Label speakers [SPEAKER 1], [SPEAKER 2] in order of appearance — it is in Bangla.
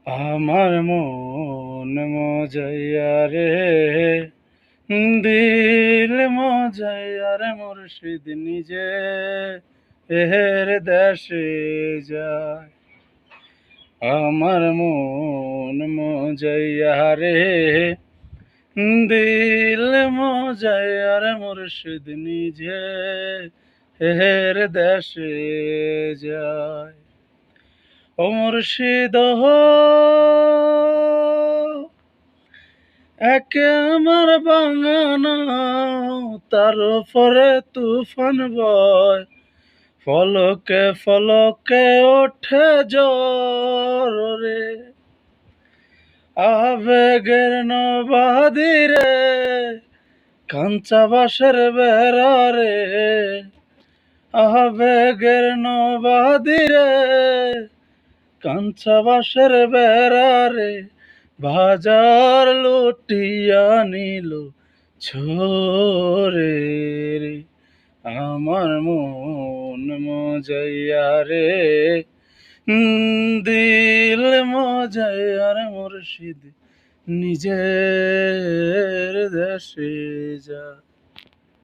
[SPEAKER 1] আমার মন মজাইয়া রে, দিল মজাইয়া রে, মুর্শিদ নিজে এর দেশে যায়। আমার মন মজাইয়া রে, দিল মজাইয়া রে, মুর্শিদ নিজে এর দেশে যায়। ও মুর্শিদ একে আমার বাঙানো, তার উপরে তুফান বয়, ফলকে ফলকে ওঠে জ্বর রে। আবেগের নবাদিরে, কাঞ্চা বাঁশের বেড়া রে। আবেগের নবাদিরে, কাঞ্চা বাঁশের বেড়া রে। বাজার লুটিয়া নিল ছোরে রে। আমার মন মজাইয়া রে, দিল মজাইয়া রে, মুর্শিদ নিজের দেশে যায়।